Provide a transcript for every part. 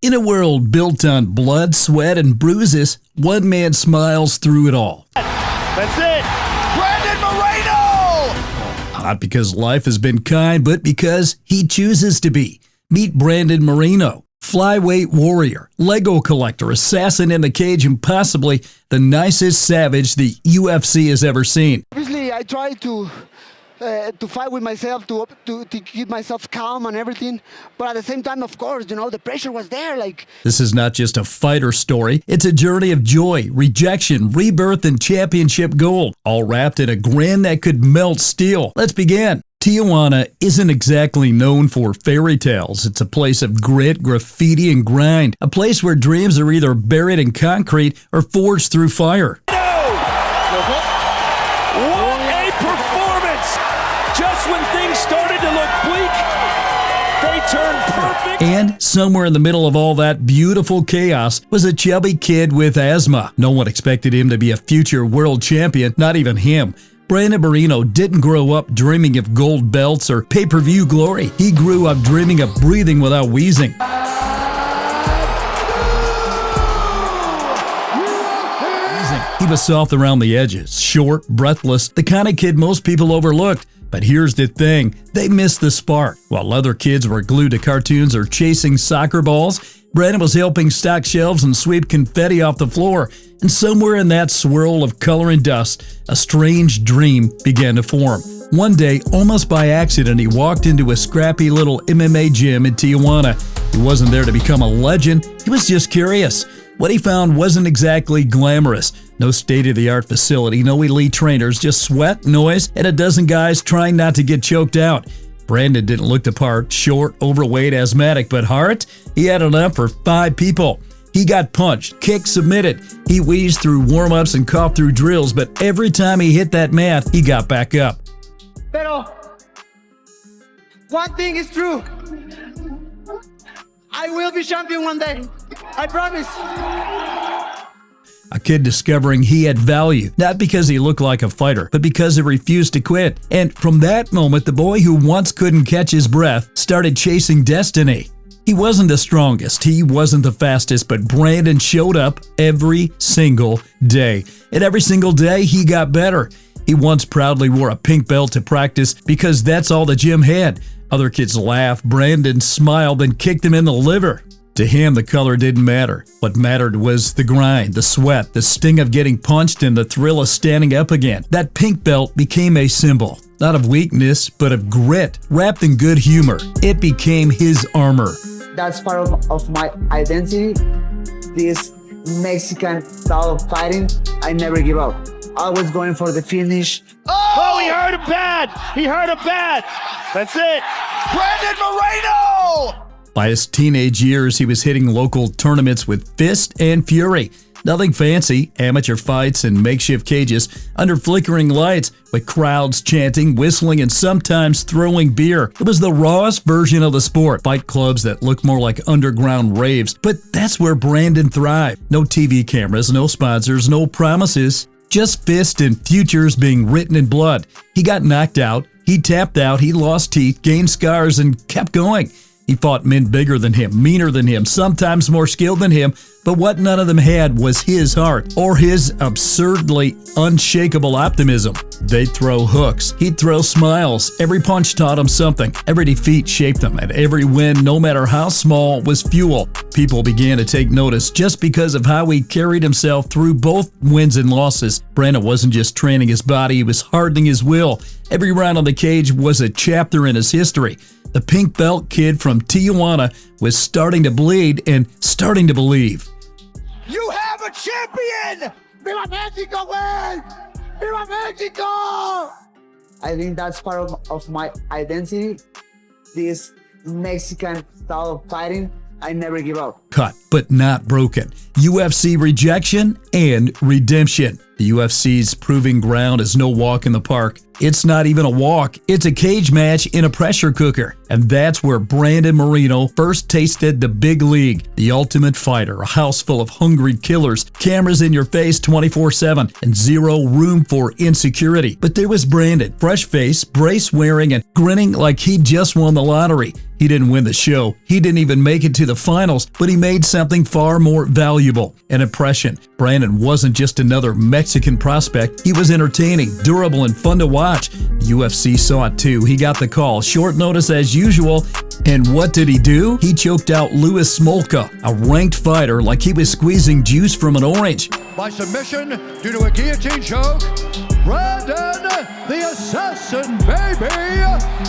In a world built on blood, sweat, and bruises, one man smiles through it all. That's it. Brandon Moreno! Not because life has been kind, but because he chooses to be. Meet Brandon Moreno, flyweight warrior, Lego collector, assassin in the cage, and possibly the nicest savage the UFC has ever seen. Obviously, I try to fight with myself, to keep myself calm and everything. But at the same time, of course, the pressure was there. This is not just a fighter story. It's a journey of joy, rejection, rebirth, and championship gold, all wrapped in a grin that could melt steel. Let's begin. Tijuana isn't exactly known for fairy tales. It's a place of grit, graffiti, and grind. A place where dreams are either buried in concrete or forged through fire. Just when things started to look bleak, they turned perfect. And somewhere in the middle of all that beautiful chaos was a chubby kid with asthma. No one expected him to be a future world champion, not even him. Brandon Moreno didn't grow up dreaming of gold belts or pay-per-view glory. He grew up dreaming of breathing without wheezing. He was soft around the edges, short, breathless, the kind of kid most people overlooked. But here's the thing, they missed the spark. While other kids were glued to cartoons or chasing soccer balls, Brandon was helping stock shelves and sweep confetti off the floor. And somewhere in that swirl of color and dust, a strange dream began to form. One day, almost by accident, he walked into a scrappy little MMA gym in Tijuana. He wasn't there to become a legend, he was just curious. What he found wasn't exactly glamorous. No state-of-the-art facility, no elite trainers, just sweat, noise, and a dozen guys trying not to get choked out. Brandon didn't look the part, short, overweight, asthmatic, but heart? He had enough for 5 people. He got punched, kicked, submitted. He wheezed through warm-ups and coughed through drills, but every time he hit that mat, he got back up. Pero one thing is true. I will be champion one day. I promise. A kid discovering he had value, not because he looked like a fighter, but because he refused to quit. And from that moment, the boy who once couldn't catch his breath started chasing destiny. He wasn't the strongest, he wasn't the fastest, but Brandon showed up every single day. And every single day, he got better. He once proudly wore a pink belt to practice because that's all the gym had. Other kids laughed, Brandon smiled, and kicked him in the liver. To him, the color didn't matter. What mattered was the grind, the sweat, the sting of getting punched, and the thrill of standing up again. That pink belt became a symbol, not of weakness, but of grit, wrapped in good humor. It became his armor. That's part of my identity. This Mexican style of fighting, I never give up. Always going for the finish. Oh, he hurt him bad. He hurt him bad. That's it. Brandon Moreno! By his teenage years, he was hitting local tournaments with fist and fury. Nothing fancy, amateur fights and makeshift cages under flickering lights with crowds chanting, whistling, and sometimes throwing beer. It was the rawest version of the sport. Fight clubs that looked more like underground raves. But that's where Brandon thrived. No TV cameras, no sponsors, no promises. Just fists and futures being written in blood. He got knocked out, he tapped out, he lost teeth, gained scars, and kept going. He fought men bigger than him, meaner than him, sometimes more skilled than him, but what none of them had was his heart, or his absurdly unshakable optimism. They'd throw hooks, he'd throw smiles. Every punch taught him something, every defeat shaped him, and every win, no matter how small, was fuel. People began to take notice just because of how he carried himself through both wins and losses. Brandon wasn't just training his body, he was hardening his will. Every round on the cage was a chapter in his history. The pink belt kid from Tijuana was starting to bleed and starting to believe. You have a champion! Viva Mexico, güey! Viva Mexico! I think that's part of my identity. This Mexican style of fighting, I never give up. Cut. but not broken. UFC rejection and redemption. The UFC's proving ground is no walk in the park. It's not even a walk. It's a cage match in a pressure cooker. And that's where Brandon Moreno first tasted the big league. The Ultimate Fighter, a house full of hungry killers, cameras in your face 24/7, and zero room for insecurity. But there was Brandon, fresh face, brace wearing, and grinning like he'd just won the lottery. He didn't win the show. He didn't even make it to the finals, but he made something far more valuable, an impression. Brandon wasn't just another Mexican prospect. He was entertaining, durable, and fun to watch. The UFC saw it too. He got the call, short notice as usual. And what did he do? He choked out Louis Smolka, a ranked fighter, like he was squeezing juice from an orange. By submission due to a guillotine choke, Brandon, the assassin baby,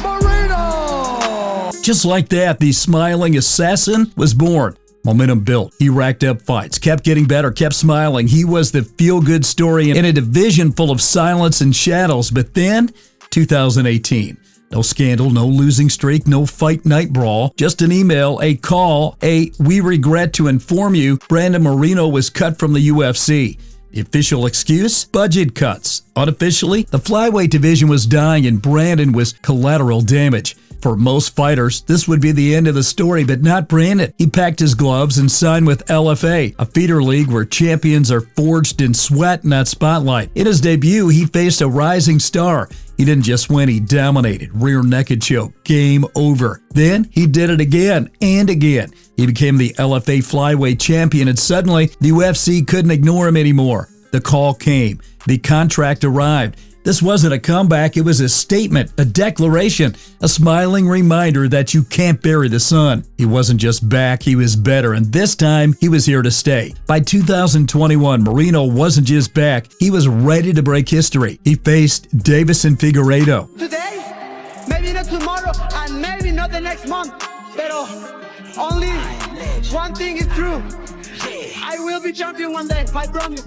Moreno! Just like that, the smiling assassin was born. Momentum built. He racked up fights, kept getting better, kept smiling. He was the feel-good story in a division full of silence and shadows. But then, 2018. No scandal, no losing streak, no fight night brawl. Just an email, a call, we regret to inform you Brandon Moreno was cut from the UFC. The official excuse? Budget cuts. Unofficially, the flyweight division was dying and Brandon was collateral damage. For most fighters, this would be the end of the story, but not Brandon. He packed his gloves and signed with LFA, a feeder league where champions are forged in sweat, not spotlight. In his debut, he faced a rising star. He didn't just win, he dominated. Rear naked choke. Game over. Then he did it again and again. He became the LFA flyweight champion, and suddenly the UFC couldn't ignore him anymore. The call came. The contract arrived. This wasn't a comeback, it was a statement, a declaration, a smiling reminder that you can't bury the sun. He wasn't just back, he was better, and this time he was here to stay. By 2021, Moreno wasn't just back, he was ready to break history. He faced Davison Figueiredo. Today, maybe not tomorrow, and maybe not the next month, but only one thing is true. I will be champion one day, I promise.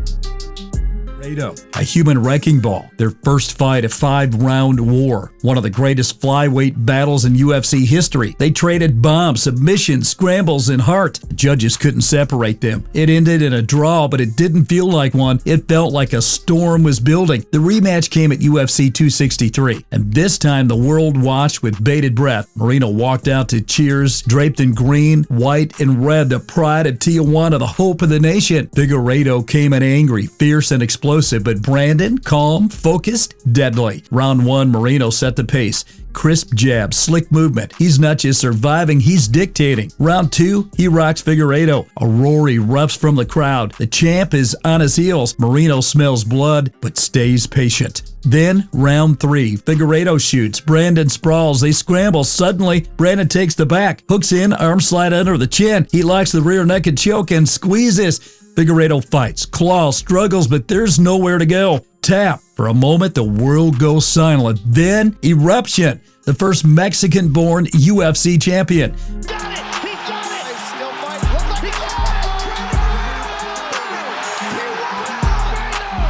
A human wrecking ball. Their first fight, a 5-round war. One of the greatest flyweight battles in UFC history. They traded bombs, submissions, scrambles, and heart. The judges couldn't separate them. It ended in a draw, but it didn't feel like one. It felt like a storm was building. The rematch came at UFC 263, and this time the world watched with bated breath. Moreno walked out to cheers, draped in green, white, and red, the pride of Tijuana, the hope of the nation. Figueiredo came in angry, fierce, and explosive. But Brandon, calm, focused, deadly. Round 1, Moreno set the pace. Crisp jab, slick movement. He's not just surviving, he's dictating. Round 2, he rocks Figueiredo. A roar erupts from the crowd. The champ is on his heels. Moreno smells blood, but stays patient. Then, round 3, Figueiredo shoots. Brandon sprawls. They scramble. Suddenly, Brandon takes the back, hooks in, arm slide under the chin. He locks the rear naked choke and squeezes. Figueiredo fights, claws, struggles, but there's nowhere to go. Tap. For a moment, the world goes silent. Then, eruption. The first Mexican-born UFC champion. Got it! He got it! He's still fighting. Look like he got it!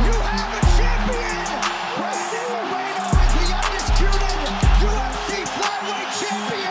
You have a champion! Brandon Moreno is the undisputed UFC flyweight champion!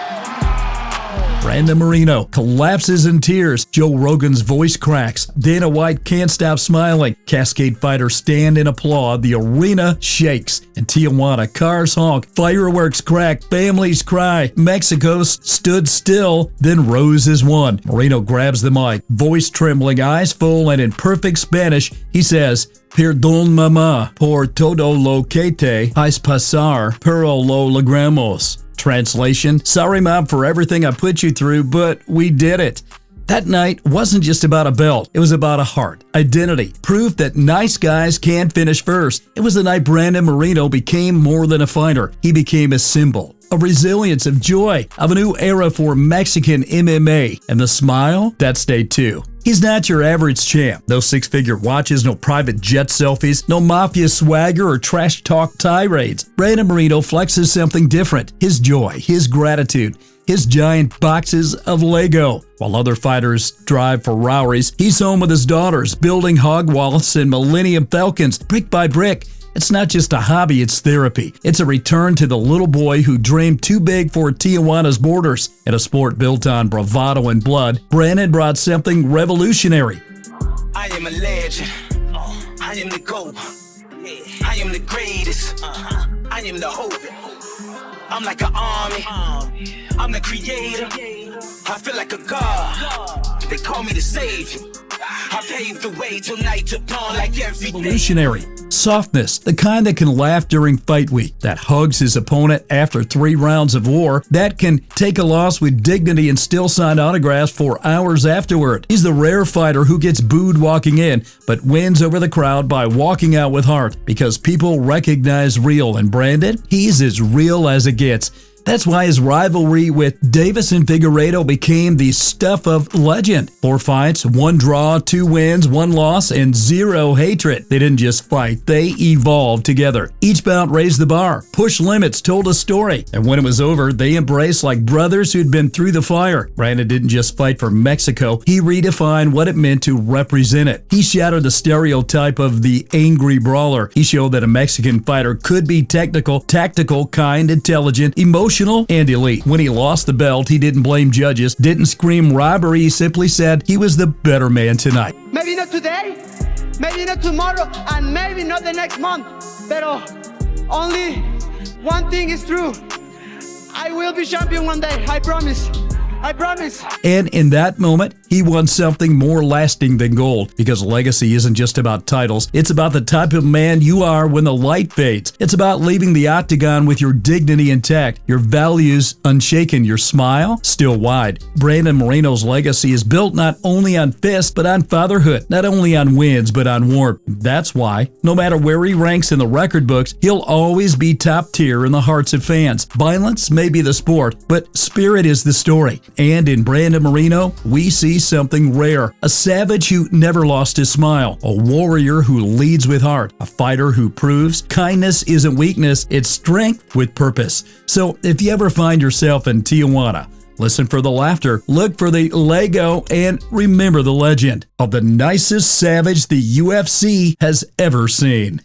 Brandon Moreno collapses in tears. Joe Rogan's voice cracks. Dana White can't stop smiling. Cascade fighters stand and applaud. The arena shakes. In Tijuana, cars honk, fireworks crack, families cry. Mexico stood still, then rose as one. Moreno grabs the mic, voice trembling, eyes full, and in perfect Spanish, he says, "Perdón, mamá, por todo lo que te has pasar, pero lo logramos." Translation, sorry mom for everything I put you through, but we did it. That night wasn't just about a belt. It was about a heart, identity, proof that nice guys can finish first. It was the night Brandon Moreno became more than a fighter. He became a symbol, of resilience, of joy, of a new era for Mexican MMA. And the smile, that stayed too. He's not your average champ. No six-figure watches, no private jet selfies, no mafia swagger or trash talk tirades. Brandon Moreno flexes something different. His joy, his gratitude, his giant boxes of Lego. While other fighters drive Ferraris, he's home with his daughters, building Hogwarts and Millennium Falcons, brick by brick. It's not just a hobby, it's therapy. It's a return to the little boy who dreamed too big for Tijuana's borders. In a sport built on bravado and blood, Brandon brought something revolutionary. I am a legend. I am the GOAT. I am the greatest. I am the hope. I'm like an army. I'm the creator. I feel like a god. They call me the savior. I paved the way till night to dawn like every day. Revolutionary. Softness, the kind that can laugh during fight week, that hugs his opponent after 3 rounds of war, that can take a loss with dignity and still sign autographs for hours afterward. He's the rare fighter who gets booed walking in, but wins over the crowd by walking out with heart, because people recognize real, and Brandon, he's as real as it gets. That's why his rivalry with Davis and Figueiredo became the stuff of legend. 4 fights, 1 draw, 2 wins, 1 loss, and 0 hatred. They didn't just fight, they evolved together. Each bout raised the bar, pushed limits, told a story. And when it was over, they embraced like brothers who'd been through the fire. Brandon didn't just fight for Mexico, he redefined what it meant to represent it. He shattered the stereotype of the angry brawler. He showed that a Mexican fighter could be technical, tactical, kind, intelligent, emotional, and elite. When he lost the belt, he didn't blame judges, didn't scream robbery, he simply said he was the better man tonight. Maybe not today, maybe not tomorrow, and maybe not the next month. Pero only one thing is true. I will be champion one day. I promise. I promise. And in that moment, he won something more lasting than gold, because legacy isn't just about titles. It's about the type of man you are when the light fades. It's about leaving the octagon with your dignity intact, your values unshaken, your smile still wide. Brandon Moreno's legacy is built not only on fists, but on fatherhood, not only on wins, but on warmth. That's why, no matter where he ranks in the record books, he'll always be top tier in the hearts of fans. Violence may be the sport, but spirit is the story. And in Brandon Moreno, we see something rare. A savage who never lost his smile. A warrior who leads with heart. A fighter who proves kindness isn't weakness, it's strength with purpose. So if you ever find yourself in Tijuana, listen for the laughter, look for the Lego, and remember the legend of the nicest savage the UFC has ever seen.